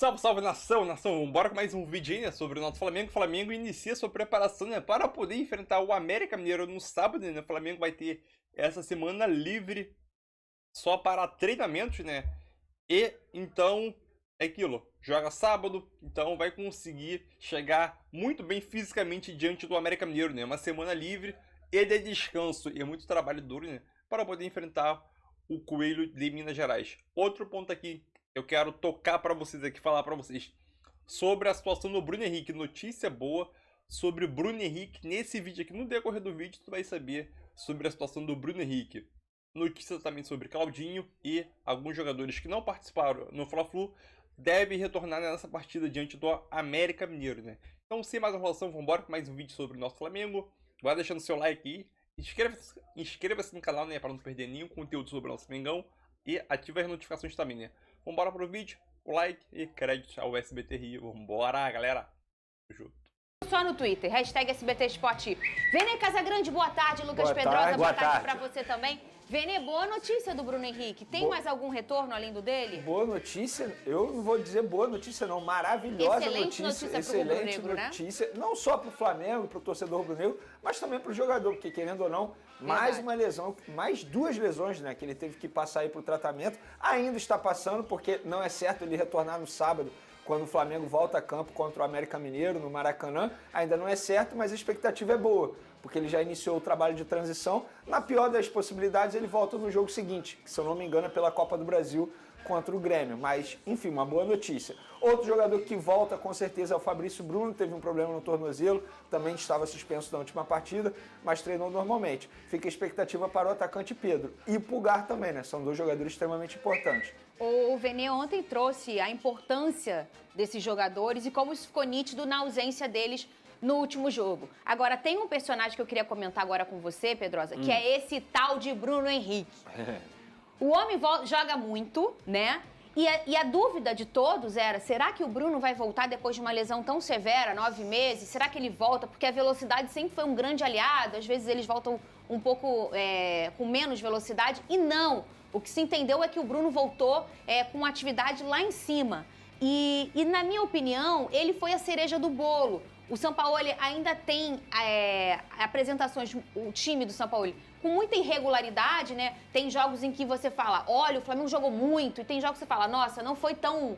Salve, salve nação, nação! Bora com mais um vídeo aí, né, sobre o nosso Flamengo. O Flamengo inicia sua preparação, né, para poder enfrentar o América Mineiro no sábado, né? O Flamengo vai ter essa semana livre só para treinamentos, né? E então é aquilo, joga sábado, então vai conseguir chegar muito bem fisicamente diante do América Mineiro, né? Uma semana livre e de descanso e muito trabalho duro, né, para poder enfrentar o Coelho de Minas Gerais. Outro ponto aqui eu quero tocar para vocês aqui, falar para vocês sobre a situação do Bruno Henrique. Notícia boa sobre o Bruno Henrique. Nesse vídeo aqui, no decorrer do vídeo, tu vai saber sobre a situação do Bruno Henrique. Notícia também sobre Claudinho e alguns jogadores que não participaram no Fla-Flu devem retornar nessa partida diante do América Mineiro, né? Então, sem mais enrolação, vamos embora com mais um vídeo sobre o nosso Flamengo. Vai deixando seu like aí. Inscreva-se no canal, né, para não perder nenhum conteúdo sobre o nosso Mengão. E ative as notificações também, né? Vambora pro vídeo, o like e crédito ao SBT Rio. Vambora, galera. Junto. Só no Twitter, hashtag SBT Esporte. Vene Casagrande, boa tarde. Lucas Pedrosa, boa tarde pra você também. Vene, boa notícia do Bruno Henrique. Tem mais algum retorno além do dele? Boa notícia, eu não vou dizer boa notícia não, maravilhosa excelente notícia excelente pro notícia, né? Não só pro Flamengo, pro torcedor rubro-negro, mas também pro jogador, porque querendo ou não, mais uma lesão, mais duas lesões, né, que ele teve que passar aí pro tratamento, ainda está passando, porque não é certo ele retornar no sábado, quando o Flamengo volta a campo contra o América Mineiro, no Maracanã, ainda não é certo, mas a expectativa é boa, porque ele já iniciou o trabalho de transição. Na pior das possibilidades, ele volta no jogo seguinte, que se eu não me engano é pela Copa do Brasil contra o Grêmio, mas enfim, uma boa notícia. Outro jogador que volta com certeza é o Fabrício Bruno, teve um problema no tornozelo, também estava suspenso na última partida, mas treinou normalmente. Fica a expectativa para o atacante Pedro e o Pulgar também, né? São dois jogadores extremamente importantes. O Vene ontem trouxe a importância desses jogadores e como isso ficou nítido na ausência deles no último jogo. Agora, tem um personagem que eu queria comentar agora com você, Pedrosa, que é esse tal de Bruno Henrique. O homem joga muito, né? E a dúvida de todos era, será que o Bruno vai voltar depois de uma lesão tão severa, 9 meses? Será que ele volta? Porque a velocidade sempre foi um grande aliado, às vezes eles voltam um pouco com menos velocidade. E não, o que se entendeu é que o Bruno voltou com atividade lá em cima. E na minha opinião, ele foi a cereja do bolo. O Sampaoli ainda tem apresentações, o time do Sampaoli, com muita irregularidade, né? Tem jogos em que você fala, olha, o Flamengo jogou muito, e tem jogos que você fala, nossa, não foi tão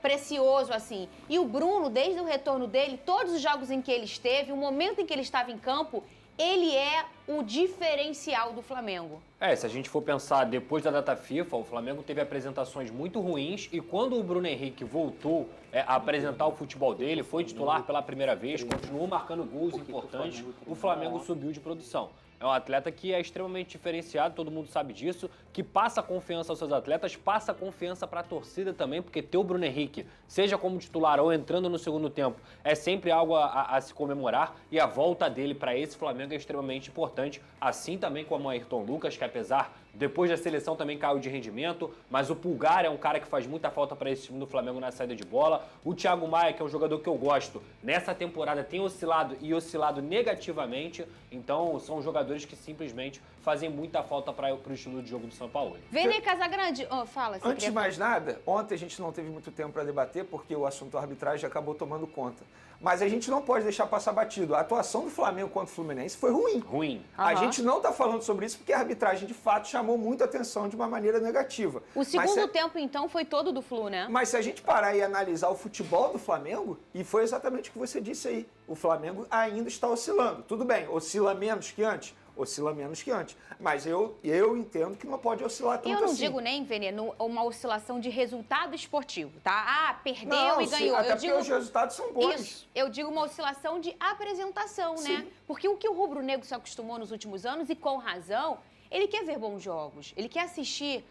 precioso assim. E o Bruno, desde o retorno dele, todos os jogos em que ele esteve, o momento em que ele estava em campo, ele é o diferencial do Flamengo. Se a gente for pensar depois da data FIFA, o Flamengo teve apresentações muito ruins e quando o Bruno Henrique voltou a apresentar o futebol dele, foi titular pela primeira vez, continuou marcando gols importantes, o Flamengo subiu de produção. É um atleta que é extremamente diferenciado, todo mundo sabe disso, que passa confiança aos seus atletas, passa confiança para a torcida também, porque ter o Bruno Henrique, seja como titular ou entrando no segundo tempo, é sempre algo a se comemorar e a volta dele para esse Flamengo é extremamente importante, assim também como o Ayrton Lucas, que apesar, depois da seleção também caiu de rendimento, mas o Pulgar é um cara que faz muita falta para esse time do Flamengo na saída de bola, o Thiago Maia, que é um jogador que eu gosto, nessa temporada tem oscilado negativamente, então são jogadores que simplesmente fazem muita falta para o estilo de jogo do São Paulo. Vene Casagrande, fala. Antes de mais nada, ontem a gente não teve muito tempo para debater porque o assunto arbitragem acabou tomando conta. Mas a gente não pode deixar passar batido. A atuação do Flamengo contra o Fluminense foi ruim. A gente não está falando sobre isso porque a arbitragem de fato chamou muita atenção de uma maneira negativa. O segundo tempo, então, foi todo do Flu, né? Mas se a gente parar e analisar o futebol do Flamengo, e foi exatamente o que você disse aí, o Flamengo ainda está oscilando. Tudo bem, oscila menos que antes? Oscila menos que antes. Mas eu entendo que não pode oscilar tanto assim. Eu não digo nem, Vene, uma oscilação de resultado esportivo, tá? Perdeu e ganhou. Até porque os resultados são bons. Isso. Eu digo uma oscilação de apresentação, né? Porque o que o rubro-negro se acostumou nos últimos anos, e com razão, ele quer ver bons jogos, ele quer assistir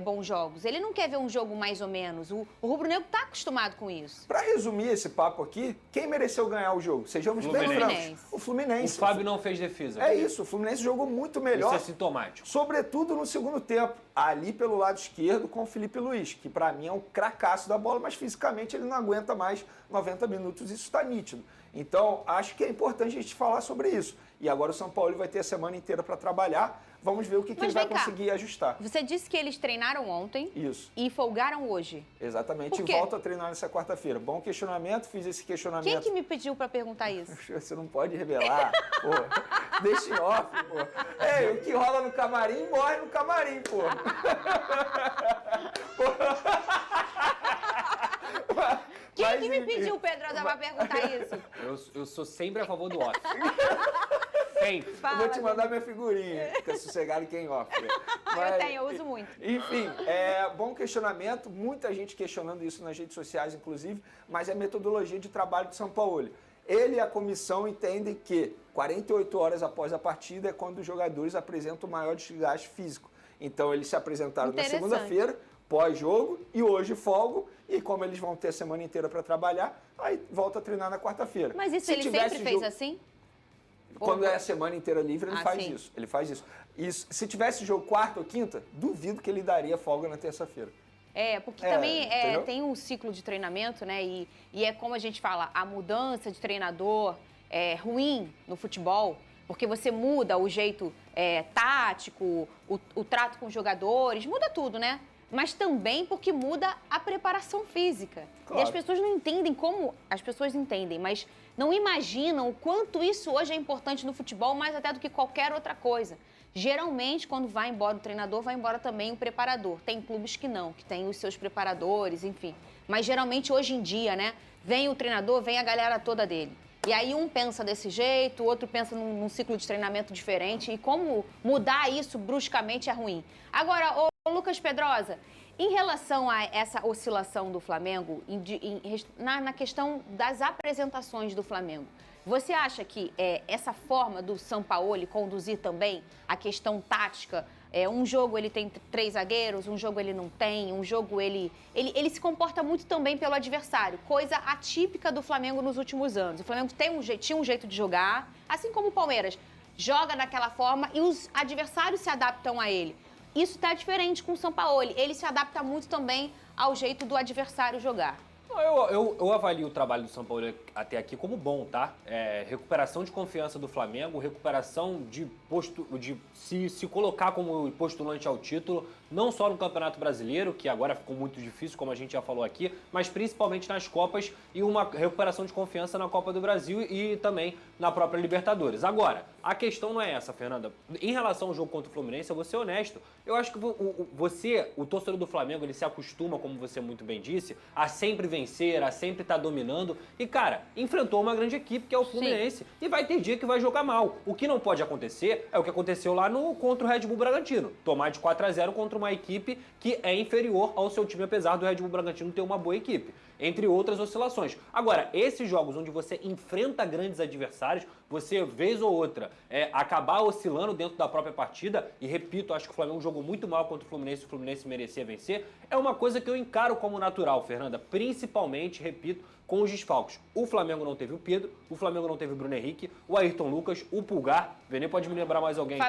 bons jogos, ele não quer ver um jogo mais ou menos. O rubro-negro está acostumado com isso. Para resumir esse papo aqui, quem mereceu ganhar o jogo? Sejamos bem francos. O Fluminense. O Fábio não fez defesa. É isso, o Fluminense jogou muito melhor. Isso é sintomático. Sobretudo no segundo tempo, ali pelo lado esquerdo com o Felipe Luiz, que para mim é um cracaço da bola, mas fisicamente ele não aguenta mais 90 minutos, isso está nítido. Então, acho que é importante a gente falar sobre isso. E agora o São Paulo vai ter a semana inteira para trabalhar. Vamos ver o que ele vai conseguir ajustar. Você disse que eles treinaram ontem. Isso. E folgaram hoje. Exatamente. E volta a treinar nessa quarta-feira. Bom questionamento, fiz esse questionamento. Quem que me pediu para perguntar isso? Você não pode revelar, pô. Deixa em off, pô. É, o que rola no camarim, morre no camarim, pô. Quem que me pediu, Pedrosa, para perguntar isso? Eu sou sempre a favor do off. Sempre. Eu vou te mandar minha figurinha. Fica sossegado quem off. Eu uso muito. Enfim, bom questionamento. Muita gente questionando isso nas redes sociais, inclusive, mas é a metodologia de trabalho de Sampaoli. Ele e a comissão entendem que 48 horas após a partida é quando os jogadores apresentam o maior desgaste físico. Então, eles se apresentaram na segunda-feira, pós-jogo, e hoje folgo. E como eles vão ter a semana inteira para trabalhar, aí volta a treinar na quarta-feira. Mas isso ele sempre fez assim? Quando é a semana inteira livre, ele faz isso. Ele faz isso. Se tivesse jogo quarta ou quinta, duvido que ele daria folga na terça-feira. Porque também tem um ciclo de treinamento, né? E é como a gente fala, a mudança de treinador é ruim no futebol, porque você muda o jeito tático, o trato com os jogadores, muda tudo, né? Mas também porque muda a preparação física. Claro. E as pessoas não entendem como... As pessoas entendem, mas não imaginam o quanto isso hoje é importante no futebol, mais até do que qualquer outra coisa. Geralmente, quando vai embora o treinador, vai embora também o preparador. Tem clubes que não, que tem os seus preparadores, enfim. Mas geralmente, hoje em dia, né? Vem o treinador, vem a galera toda dele. E aí um pensa desse jeito, o outro pensa num ciclo de treinamento diferente. E como mudar isso bruscamente é ruim. Agora, ô Lucas Pedrosa, em relação a essa oscilação do Flamengo, na questão das apresentações do Flamengo, você acha que essa forma do Sampaoli conduzir também a questão tática, um jogo ele tem 3 zagueiros, um jogo ele não tem, um jogo ele se comporta muito também pelo adversário, coisa atípica do Flamengo nos últimos anos. O Flamengo tinha um jeito de jogar, assim como o Palmeiras, joga daquela forma e os adversários se adaptam a ele. Isso está diferente com o Sampaoli. Ele se adapta muito também ao jeito do adversário jogar. Eu avalio o trabalho do Sampaoli até aqui como bom, tá? Recuperação de confiança do Flamengo, recuperação de se colocar como postulante ao título, não só no Campeonato Brasileiro, que agora ficou muito difícil, como a gente já falou aqui, mas principalmente nas Copas e uma recuperação de confiança na Copa do Brasil e também na própria Libertadores. Agora, a questão não é essa, Fernanda. Em relação ao jogo contra o Fluminense, eu vou ser honesto. Eu acho que o torcedor do Flamengo, ele se acostuma, como você muito bem disse, a sempre vencer, a sempre estar dominando. E, cara, enfrentou uma grande equipe, que é o Fluminense. Sim. E vai ter dia que vai jogar mal. O que não pode acontecer é o que aconteceu lá contra o Red Bull Bragantino. Tomar de 4-0 contra uma equipe que é inferior ao seu time, apesar do Red Bull Bragantino ter uma boa equipe. Entre outras oscilações. Agora, esses jogos onde você enfrenta grandes adversários, você, vez ou outra, acabar oscilando dentro da própria partida, e repito, acho que o Flamengo jogou muito mal contra o Fluminense merecia vencer, é uma coisa que eu encaro como natural, Fernanda, principalmente, repito, com os desfalques. O Flamengo não teve o Pedro, o Flamengo não teve o Bruno Henrique, o Ayrton Lucas, o Pulgar, Vene pode me lembrar mais alguém?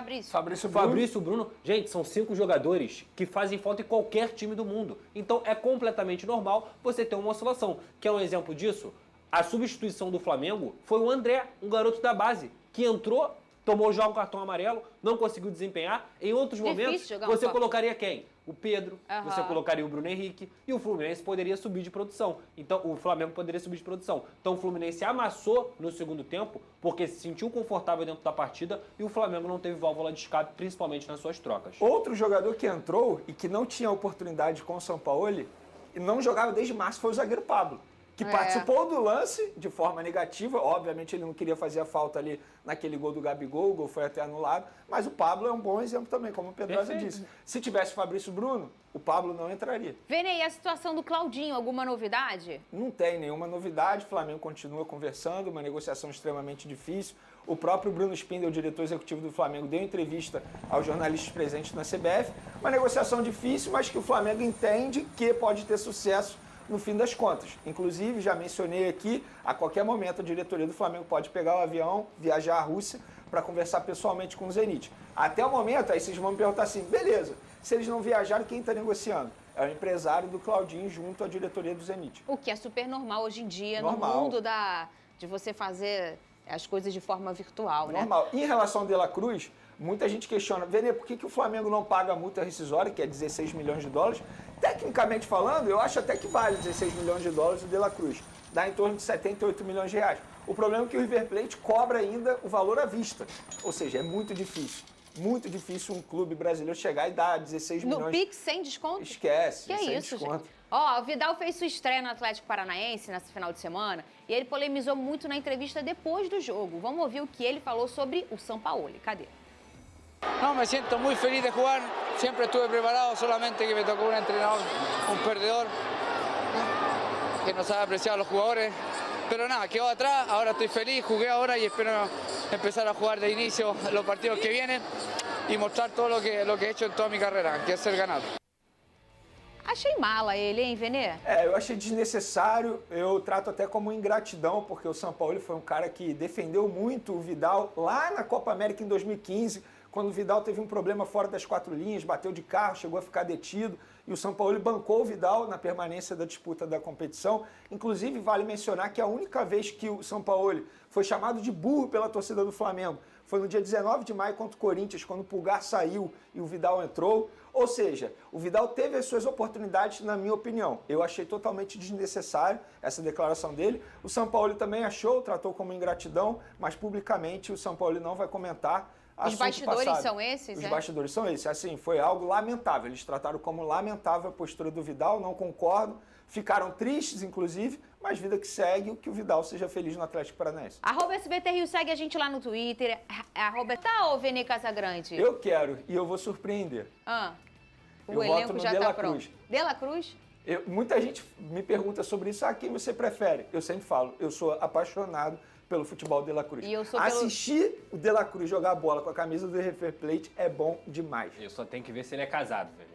Fabrício Bruno. Gente, são 5 jogadores que fazem falta em qualquer time do mundo. Então é completamente normal você ter uma oscilação. Quer um exemplo disso? A substituição do Flamengo foi o André, um garoto da base, que entrou, tomou já o cartão amarelo, não conseguiu desempenhar. Em outros momentos, você colocaria quem? O Pedro, você colocaria o Bruno Henrique e o Fluminense poderia subir de produção. Então, o Flamengo poderia subir de produção. Então, o Fluminense amassou no segundo tempo porque se sentiu confortável dentro da partida e o Flamengo não teve válvula de escape, principalmente nas suas trocas. Outro jogador que entrou e que não tinha oportunidade com o Sampaoli e não jogava desde março foi o zagueiro Pablo, que participou do lance de forma negativa. Obviamente ele não queria fazer a falta ali naquele gol do Gabigol, o gol foi até anulado, mas o Pablo é um bom exemplo também, como o Pedrosa disse. Se tivesse o Fabrício Bruno, o Pablo não entraria. Vene, e a situação do Claudinho, alguma novidade? Não tem nenhuma novidade, o Flamengo continua conversando, uma negociação extremamente difícil. O próprio Bruno Spindel, o diretor executivo do Flamengo, deu entrevista aos jornalistas presentes na CBF. Uma negociação difícil, mas que o Flamengo entende que pode ter sucesso no fim das contas. Inclusive, já mencionei aqui, a qualquer momento a diretoria do Flamengo pode pegar o avião, viajar à Rússia para conversar pessoalmente com o Zenit. Até o momento, aí vocês vão me perguntar assim, beleza, se eles não viajaram, quem está negociando? É o empresário do Claudinho junto à diretoria do Zenit. O que é super normal hoje em dia, no mundo de você fazer as coisas de forma virtual, né? Normal. Em relação ao De La Cruz, Muita gente questiona, Vene, por que o Flamengo não paga a multa rescisória, que é 16 milhões de dólares? Tecnicamente falando, eu acho até que vale 16 milhões de dólares o De La Cruz. Dá em torno de 78 milhões de reais. O problema é que o River Plate cobra ainda o valor à vista. Ou seja, é muito difícil. Muito difícil um clube brasileiro chegar e dar 16 milhões. No Pix sem desconto? Esquece, Que sem isso, desconto. gente? Ó, o Vidal fez sua estreia no Atlético Paranaense nesse final de semana e ele polemizou muito na entrevista depois do jogo. Vamos ouvir o que ele falou sobre o Sampaoli. Cadê? No, me siento muy feliz de jugar, siempre estuve preparado, solamente que me tocó un entrenador, un perdedor, que no sabe apreciar a los jugadores. Pero nada, quedó atrás, ahora estoy feliz, jugué ahora y espero empezar a jugar de inicio los partidos que vienen y mostrar todo lo que he hecho en toda mi carrera, que es ser ganador. Achei mala ele, hein, Venê? Eu achei desnecessário, eu trato até como ingratidão, porque o Sampaoli foi um cara que defendeu muito o Vidal lá na Copa América em 2015, quando o Vidal teve um problema fora das 4 linhas, bateu de carro, chegou a ficar detido, e o Sampaoli bancou o Vidal na permanência da disputa da competição. Inclusive, vale mencionar que a única vez que o Sampaoli foi chamado de burro pela torcida do Flamengo foi no dia 19 de maio contra o Corinthians, quando o Pulgar saiu e o Vidal entrou. Ou seja, o Vidal teve as suas oportunidades, na minha opinião. Eu achei totalmente desnecessário essa declaração dele. O Sampaoli também achou, tratou como ingratidão, mas publicamente o Sampaoli não vai comentar. Os bastidores são esses, Os bastidores são esses. Assim, foi algo lamentável. Eles trataram como lamentável a postura do Vidal, não concordo. Ficaram tristes, inclusive, mas vida que segue, que o Vidal seja feliz no Atlético Paranaense. @SBT Rio, segue a gente lá no Twitter. @tá, ô Vene Casagrande. Eu quero, e eu vou surpreender. O elenco já tá pronto. De La Cruz? Muita gente me pergunta sobre isso. Quem você prefere? Eu sempre falo, eu sou apaixonado pelo futebol De La Cruz. E eu sou Assistir o De La Cruz jogar bola com a camisa do River Plate é bom demais. Eu só tenho que ver se ele é casado, velho.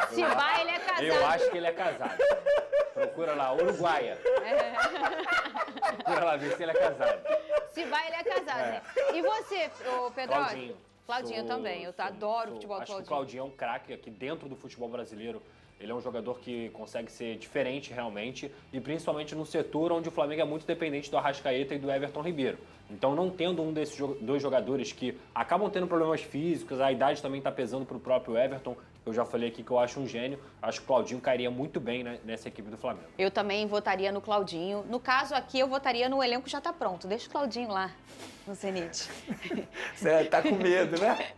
Se vai, ele é casado. Eu acho que ele é casado. Procura lá, Uruguaia. Procura lá, ver se ele é casado. Se vai, ele é casado, né? E você, ô Pedro? Claudinho. Também. Eu adoro o futebol do Acho que Claudinho. o Claudinho é um craque aqui dentro do futebol brasileiro. Ele é um jogador que consegue ser diferente realmente e principalmente no setor onde o Flamengo é muito dependente do Arrascaeta e do Everton Ribeiro. Então, não tendo um desses dois jogadores que acabam tendo problemas físicos, a idade também está pesando para o próprio Everton. Eu já falei aqui que eu acho um gênio. Acho que o Claudinho cairia muito bem, né, nessa equipe do Flamengo. Eu também votaria no Claudinho. No caso aqui, eu votaria no elenco já tá pronto. Deixa o Claudinho lá, no Zenit. Você tá com medo, né?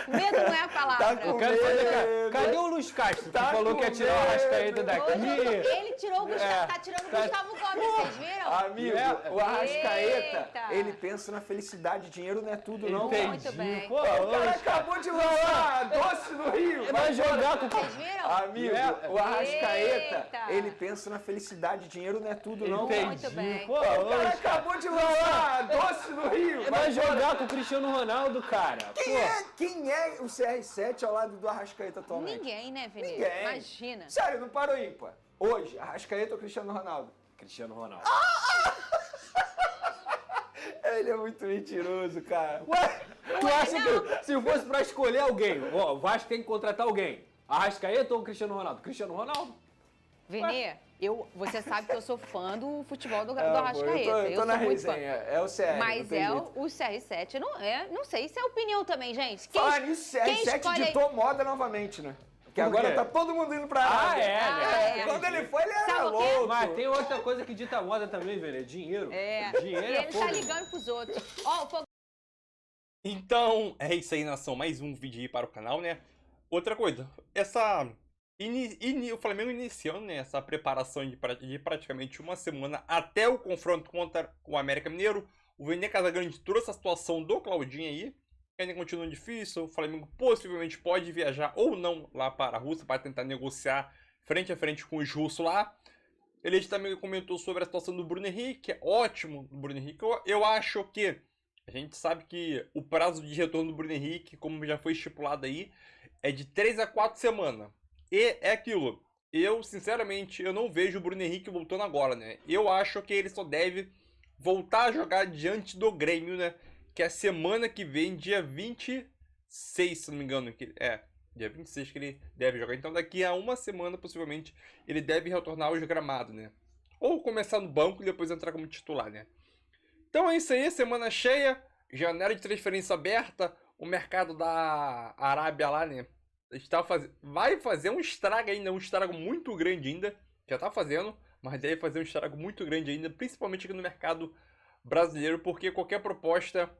Medo não é a palavra. Tá com Eu quero saber, cara, cadê o Luiz Castro, que falou que ia tirar o Arrascaeta daqui? Ele tirou o Gustavo, tá tirando o Gustavo Gomes, vocês viram? Amigo, o Arrascaeta, Eita. ele pensa na felicidade. Dinheiro não é tudo, não. Entendi. Muito bem. Pô, O cara acabou de lançar Doce no Rio. vai jogar com... Vocês viram? Amigo, o Arrascaeta, Eita. ele pensa na felicidade. Dinheiro não é tudo, não. Entendi. Muito bem. Pô, O cara acabou de lançar Doce no Rio. vai jogar com o Cristiano Ronaldo, cara. Quem é o CR7 ao lado do Arrascaeta atualmente? Ninguém, né, Vinícius? Ninguém. Imagina. Sério, não parou aí, pô. Hoje, Arrascaeta ou Cristiano Ronaldo? Cristiano Ronaldo. Ele é muito mentiroso, cara. Ué, tu acha que se fosse pra escolher alguém, ó, o Vasco tem que contratar alguém, Arrascaeta ou Cristiano Ronaldo? Cristiano Ronaldo. Vene, você sabe que eu sou fã do futebol do Pô, Arrascaeta. eu tô na sou muito fã. resenha. É o CR. Mas não tem jeito. o CR7, não sei, isso é opinião também, gente. Falar nisso, CR7 ditou moda novamente, né? Porque Por agora quê? tá todo mundo indo pra Arábia. né? Quando ele foi, ele era Sabe o quê? louco. Mas tem outra coisa que dita moda também, velho, é dinheiro. Dinheiro E é ele fogo. tá ligando pros outros. Ó, o fogo. Então, é isso aí, nação. Mais um vídeo aí para o canal, né? Outra coisa, o Flamengo iniciando, né, essa preparação de praticamente uma semana até o confronto contra o América Mineiro. O Vene Casagrande trouxe a situação do Claudinho aí, que ainda continua difícil. O Flamengo possivelmente pode viajar ou não lá para a Rússia para tentar negociar frente a frente com os russos lá. Ele também comentou sobre a situação do Bruno Henrique, é ótimo do Bruno Henrique. Eu acho que a gente sabe que o prazo de retorno do Bruno Henrique, como já foi estipulado aí, é de 3 a 4 semanas. E é aquilo. Eu, sinceramente, eu não vejo o Bruno Henrique voltando agora, né? Eu acho que ele só deve voltar a jogar diante do Grêmio, né? Que é a semana que vem, dia 26, se não me engano. Dia 26 que ele deve jogar. Então daqui a uma semana, possivelmente, ele deve retornar aos gramados, né? Ou começar no banco e depois entrar como titular, né? Então é isso aí, semana cheia, janela de transferência aberta. o mercado da Arábia lá, né? Vai fazer um estrago ainda, um estrago muito grande ainda. Já tá fazendo, mas deve fazer um estrago muito grande ainda, principalmente aqui no mercado brasileiro, porque qualquer proposta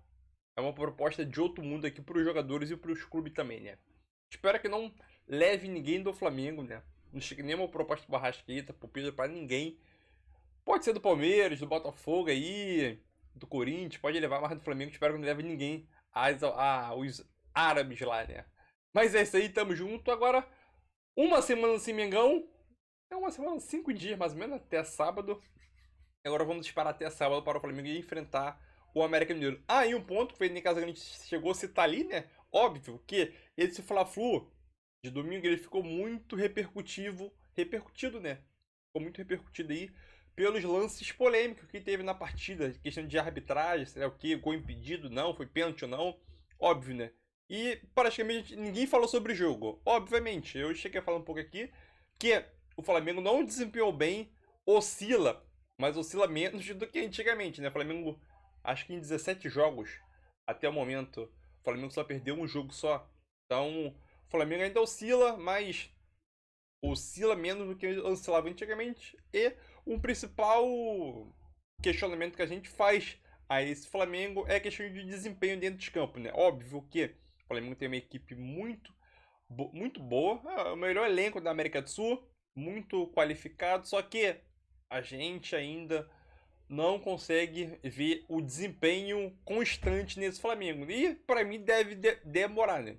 é uma proposta de outro mundo aqui para os jogadores e para os clubes também, né? Espero que não leve ninguém do Flamengo, né? Não chegue nenhuma proposta pro Arrascaeta, pro Pedro, para ninguém. Pode ser do Palmeiras, do Botafogo aí, do Corinthians, pode levar, mas do Flamengo espero que não leve ninguém os árabes lá, né? Mas é isso aí, tamo junto. Agora, uma semana sem Mengão. É uma semana, 5 dias mais ou menos, até sábado. Agora vamos esperar até sábado para o Flamengo enfrentar o América Mineiro. Ah, e um ponto que foi nem caso a gente chegou a citar ali, né? Óbvio que esse Fla-Flu de domingo ele ficou muito repercutido, né? Ficou muito repercutido aí pelos lances polêmicos que teve na partida, questão de arbitragem, sei lá o que, gol impedido, não, foi pênalti ou não, óbvio, né? E praticamente ninguém falou sobre o jogo. Obviamente, eu cheguei a falar um pouco aqui que o Flamengo não desempenhou bem, oscila, mas oscila menos do que antigamente, né? O Flamengo, acho que em 17 jogos até o momento, o Flamengo só perdeu um jogo só. Então, o Flamengo ainda oscila, mas oscila menos do que oscilava antigamente. E um principal questionamento que a gente faz a esse Flamengo é a questão de desempenho dentro de campo, né? Óbvio que o Flamengo tem uma equipe muito boa, o melhor elenco da América do Sul, muito qualificado, só que a gente ainda não consegue ver o desempenho constante nesse Flamengo. E para mim deve demorar, né?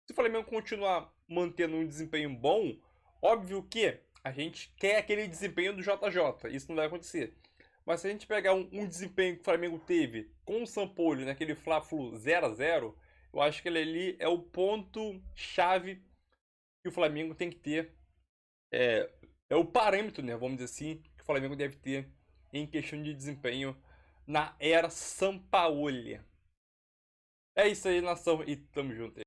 Se o Flamengo continuar mantendo um desempenho bom, óbvio que a gente quer aquele desempenho do JJ, isso não vai acontecer. Mas se a gente pegar um desempenho que o Flamengo teve com o Sampaoli naquele Fla-Flu 0x0, eu acho que ele ali é o ponto-chave que o Flamengo tem que ter. É o parâmetro, né? Vamos dizer assim, que o Flamengo deve ter em questão de desempenho na era Sampaoli. É isso aí, nação, e tamo junto aí.